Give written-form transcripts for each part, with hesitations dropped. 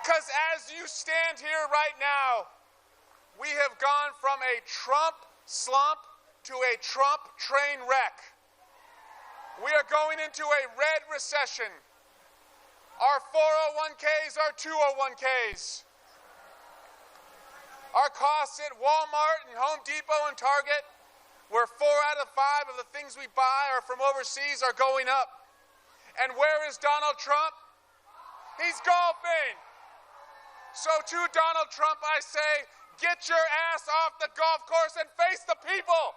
Because as you stand here right now, we have gone from a Trump slump to a Trump train wreck. We are going into a red recession. Our 401ks are 201ks. Our costs at Walmart and Home Depot and Target, where 4 out of 5 of the things we buy are from overseas, are going up. And where is Donald Trump? He's golfing. So to Donald Trump, I say, get your ass off the golf course and face the people.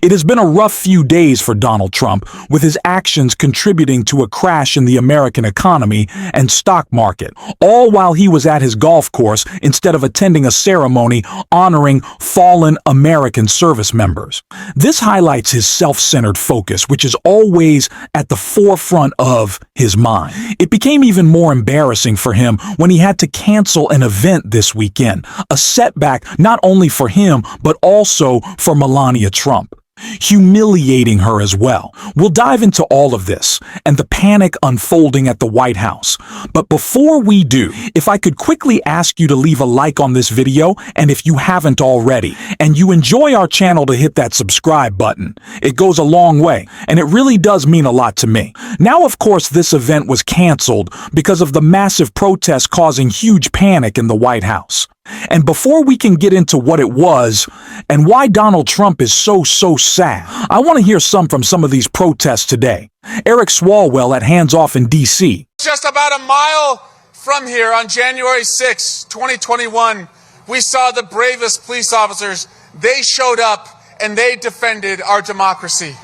It has been a rough few days for Donald Trump, with his actions contributing to a crash in the American economy and stock market, all while he was at his golf course instead of attending a ceremony honoring fallen American service members. This highlights his self-centered focus, which is always at the forefront of his mind. It became even more embarrassing for him when he had to cancel an event this weekend, a setback not only for him, but also for Melania Trump, humiliating her as well. We'll dive into all of this and the panic unfolding at the White House. But before we do, if I could quickly ask you to leave a like on this video, and if you haven't already, and you enjoy our channel, to hit that subscribe button. It goes a long way, and it really does mean a lot to me. Now, of course, this event was canceled because of the massive protests causing huge panic in the White House. And before we can get into what it was and why Donald Trump is so sad, I want to hear from some of these protests today. Eric Swalwell at Hands Off in D.C. Just about a mile from here on January 6, 2021, we saw the bravest police officers. They showed up and they defended our democracy.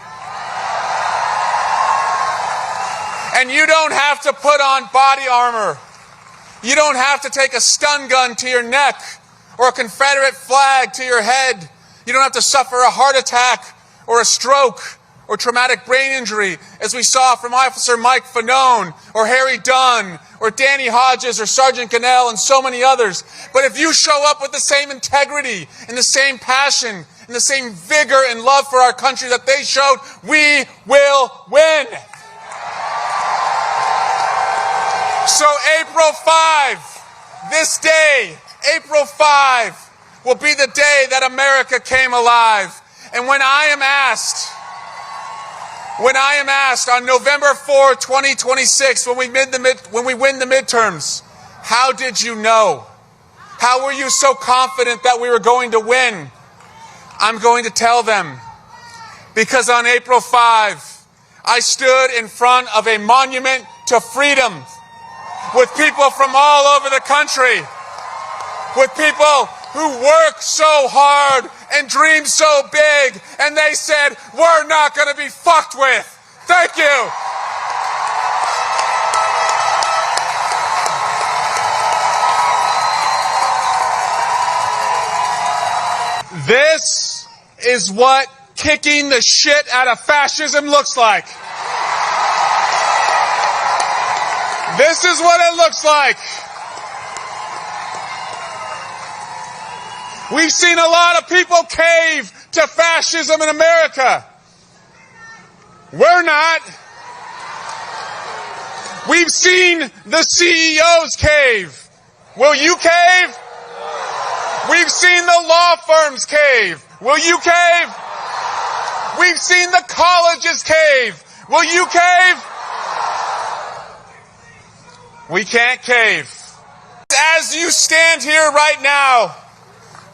And you don't have to put on body armor. You don't have to take a stun gun to your neck or a Confederate flag to your head. You don't have to suffer a heart attack or a stroke or traumatic brain injury, as we saw from Officer Mike Fanone or Harry Dunn or Danny Hodges or Sergeant Cannell and so many others. But if you show up with the same integrity and the same passion and the same vigor and love for our country that they showed, we will win. So April 5, this day, April 5, will be the day that America came alive. And when I am asked on November 4, 2026, when we win the midterms, how did you know? How were you so confident that we were going to win? I'm going to tell them. Because on April 5, I stood in front of a monument to freedom, with people from all over the country, with people who work so hard and dream so big, and they said, we're not going to be fucked with. Thank you. This is what kicking the shit out of fascism looks like. This is what it looks like. We've seen a lot of people cave to fascism in America. We're not. We've seen the CEOs cave. Will you cave? We've seen the law firms cave. Will you cave? We've seen the colleges cave. Will you cave? We can't cave. As you stand here right now,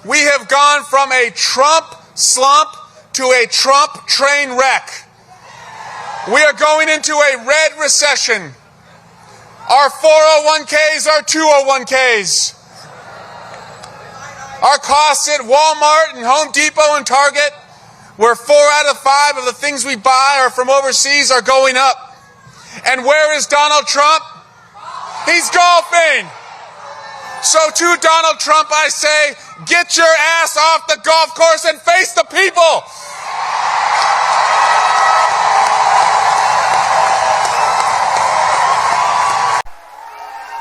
we have gone from a Trump slump to a Trump train wreck. We are going into a red recession. Our 401ks are 201ks. Our costs at Walmart and Home Depot and Target, where 4 out of 5 of the things we buy are from overseas, are going up. And where is Donald Trump? He's golfing. So to Donald Trump, I say, get your ass off the golf course and face the people.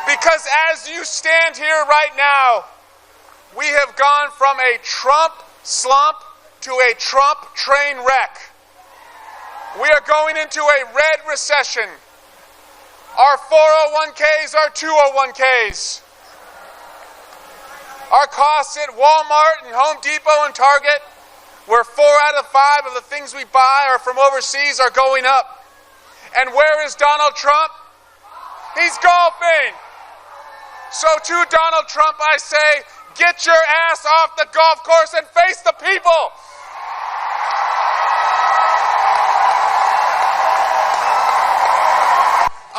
Because as you stand here right now, we have gone from a Trump slump to a Trump train wreck. We are going into a red recession. Our 401ks are 201ks. Our costs at Walmart and Home Depot and Target, where 4 out of 5 of the things we buy are from overseas, are going up. And where is Donald Trump? He's golfing. So to Donald Trump, I say, get your ass off the golf course and face the people.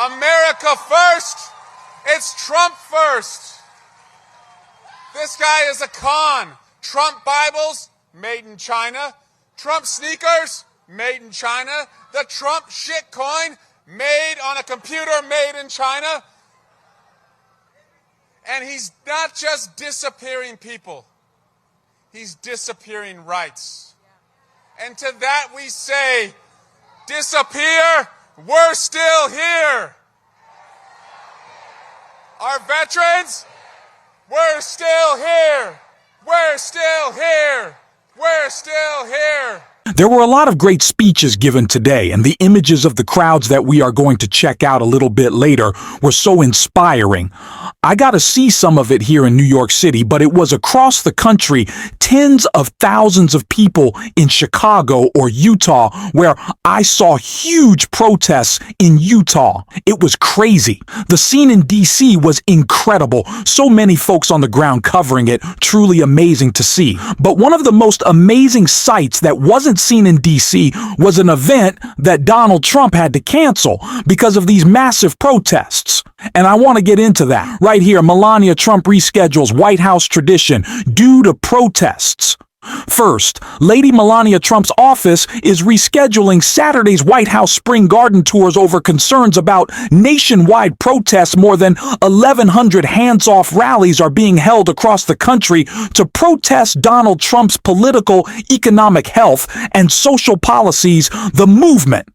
America first. It's Trump first. This guy is a con. Trump Bibles, made in China. Trump sneakers, made in China. The Trump shitcoin, made on a computer, made in China. And he's not just disappearing people. He's disappearing rights. And to that we say, disappear, we're still here. Our veterans, we're still here. We're still here. We're still here. There were a lot of great speeches given today, and the images of the crowds that we are going to check out a little bit later were so inspiring. I got to see some of it here in New York City, but it was across the country, tens of thousands of people in Chicago or Utah, where I saw huge protests in Utah. It was crazy. The scene in D.C. was incredible. So many folks on the ground covering it, truly amazing to see. But one of the most amazing sights that wasn't seen in D.C. was an event that Donald Trump had to cancel because of these massive protests. And I want to get into that. Right here, Melania Trump reschedules White House tradition due to protests. First, Lady Melania Trump's office is rescheduling Saturday's White House Spring Garden tours over concerns about nationwide protests. More than 1,100 hands-off rallies are being held across the country to protest Donald Trump's political, economic, health, and social policies. The movement,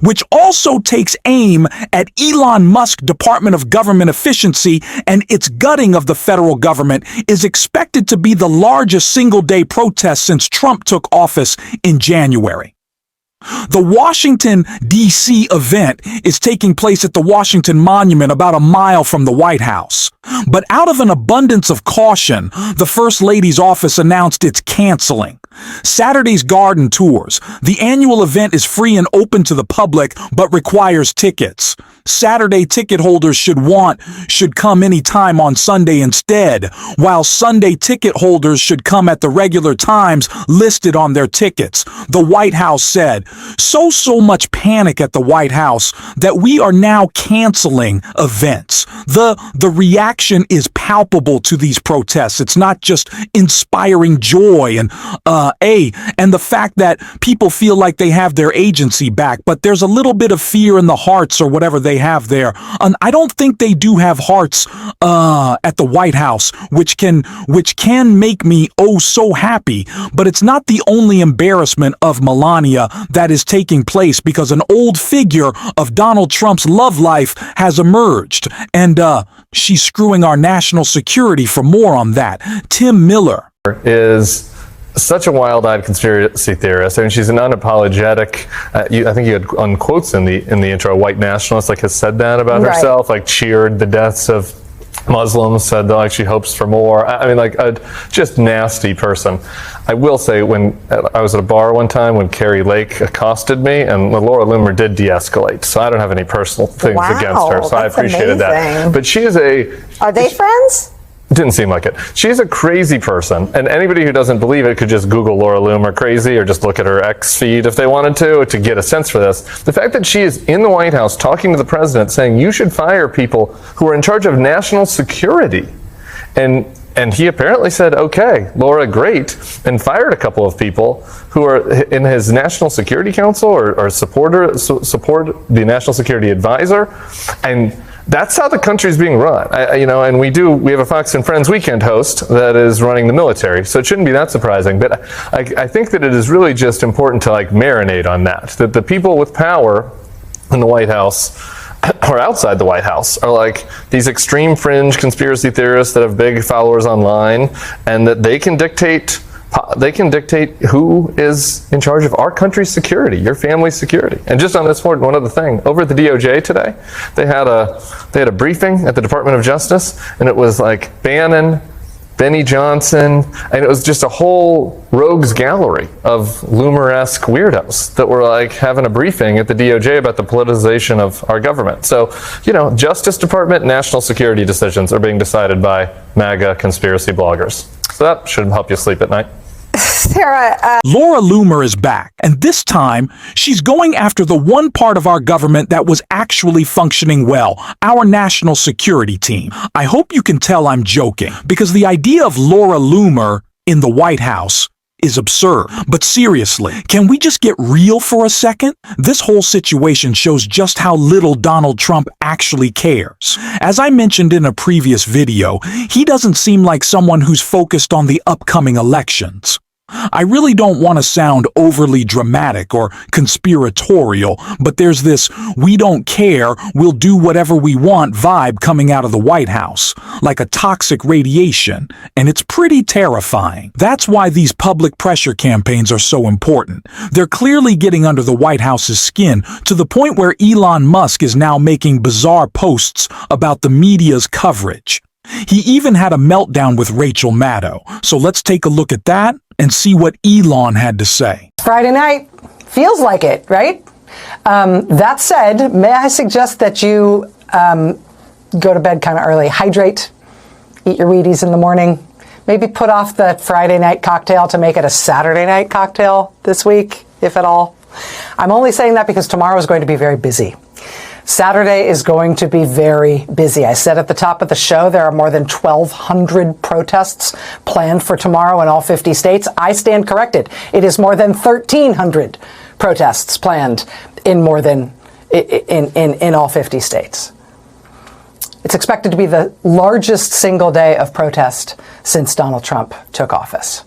which also takes aim at Elon Musk's Department of Government Efficiency and its gutting of the federal government, is expected to be the largest single-day protest since Trump took office in January. The Washington, D.C. event is taking place at the Washington Monument about a mile from the White House. But out of an abundance of caution, the First Lady's office announced it's canceling Saturday's garden tours. The annual event is free and open to the public, but requires tickets. Saturday ticket holders should come anytime on Sunday instead, while Sunday ticket holders should come at the regular times listed on their tickets. The White House said, so much panic at the White House that we are now canceling events. The reaction is palpable to these protests. It's not just inspiring joy and the fact that people feel like they have their agency back, but there's a little bit of fear in the hearts or whatever they have there. And I don't think they do have hearts at the White House, which can make me oh so happy. But it's not the only embarrassment of Melania that is taking place, because an old figure of Donald Trump's love life has emerged, and she's screwing our national security. For more on that, Tim Miller is such a wild-eyed conspiracy theorist. I mean, she's an unapologetic. I think you had on quotes in the intro. White nationalist, like, has said that about herself. Like, cheered the deaths of Muslims. Said that, like, she hopes for more. I mean, like, a just nasty person. I will say, when I was at a bar one time when Carrie Lake accosted me, and Laura Loomer did de-escalate. So I don't have any personal things against her. So I appreciated that. But she is Are they friends? Didn't seem like it. She's a crazy person, and anybody who doesn't believe it could just Google Laura Loomer crazy, or just look at her X feed if they wanted to get a sense for this. The fact that she is in the White House talking to the president saying you should fire people who are in charge of national security, and he apparently said, okay, Laura, great, and fired a couple of people who are in his National Security Council or support the National Security Advisor, and that's how the country's being run. And we have a Fox and Friends weekend host that is running the military, so it shouldn't be that surprising. But I think that it is really just important to marinate on that the people with power in the White House or outside the White House are like these extreme fringe conspiracy theorists that have big followers online, and that they can dictate They can dictate who is in charge of our country's security, your family's security. And just on this point, one other thing. Over at the DOJ today, they had a briefing at the Department of Justice, and it was like Bannon, Benny Johnson, and it was just a whole rogues gallery of Loomer-esque weirdos that were like having a briefing at the DOJ about the politicization of our government. So, Justice Department, national security decisions are being decided by MAGA conspiracy bloggers. So that should help you sleep at night. Sarah, Laura Loomer is back, and this time, she's going after the one part of our government that was actually functioning well, our national security team. I hope you can tell I'm joking, because the idea of Laura Loomer in the White House is absurd. But seriously, can we just get real for a second? This whole situation shows just how little Donald Trump actually cares. As I mentioned in a previous video, he doesn't seem like someone who's focused on the upcoming elections. I really don't want to sound overly dramatic or conspiratorial, but there's this "we don't care, we'll do whatever we want" vibe coming out of the White House, like a toxic radiation, and it's pretty terrifying. That's why these public pressure campaigns are so important. They're clearly getting under the White House's skin to the point where Elon Musk is now making bizarre posts about the media's coverage. He even had a meltdown with Rachel Maddow, so let's take a look at that and see what Elon had to say. Friday night feels like it, right? That said, may I suggest that you go to bed kind of early, hydrate, eat your Wheaties in the morning, maybe put off the Friday night cocktail to make it a Saturday night cocktail this week, if at all. I'm only saying that because tomorrow is going to be very busy. Saturday is going to be very busy. I said at the top of the show there are more than 1,200 protests planned for tomorrow in all 50 states. I stand corrected. It is more than 1,300 protests planned in all 50 states. It's expected to be the largest single day of protest since Donald Trump took office.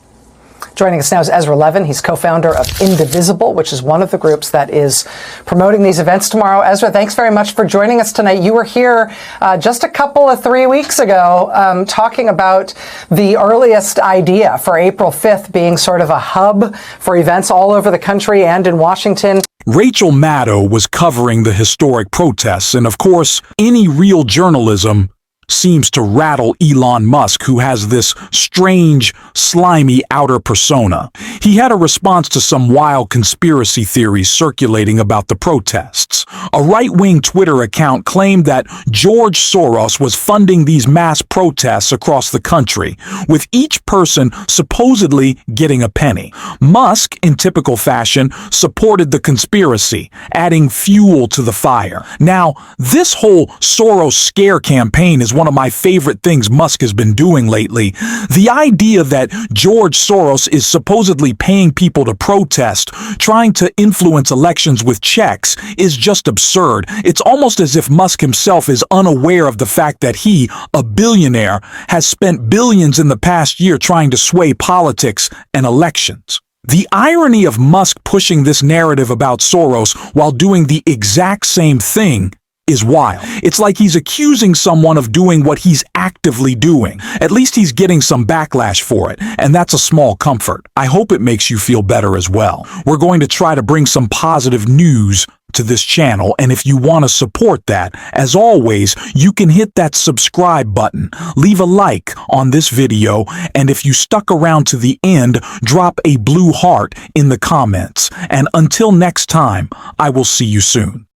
Joining us now is Ezra Levin. He's co-founder of Indivisible, which is one of the groups that is promoting these events tomorrow. Ezra, thanks very much for joining us tonight. You were here just a couple of 3 weeks ago talking about the earliest idea for April 5th being sort of a hub for events all over the country and in Washington. Rachel Maddow was covering the historic protests, and of course, any real journalism seems to rattle Elon Musk, who has this strange, slimy outer persona. He had a response to some wild conspiracy theories circulating about the protests. A right-wing Twitter account claimed that George Soros was funding these mass protests across the country, with each person supposedly getting a penny. Musk, in typical fashion, supported the conspiracy, adding fuel to the fire. Now, this whole Soros scare campaign is one of my favorite things Musk has been doing lately. The idea that George Soros is supposedly paying people to protest, trying to influence elections with checks, is just absurd. It's almost as if Musk himself is unaware of the fact that he, a billionaire, has spent billions in the past year trying to sway politics and elections. The irony of Musk pushing this narrative about Soros while doing the exact same thing is wild. It's like he's accusing someone of doing what he's actively doing. At least he's getting some backlash for it, and that's a small comfort. I hope it makes you feel better as well. We're going to try to bring some positive news to this channel, and if you want to support that, as always, you can hit that subscribe button, leave a like on this video, and if you stuck around to the end, drop a blue heart in the comments. And until next time, I will see you soon.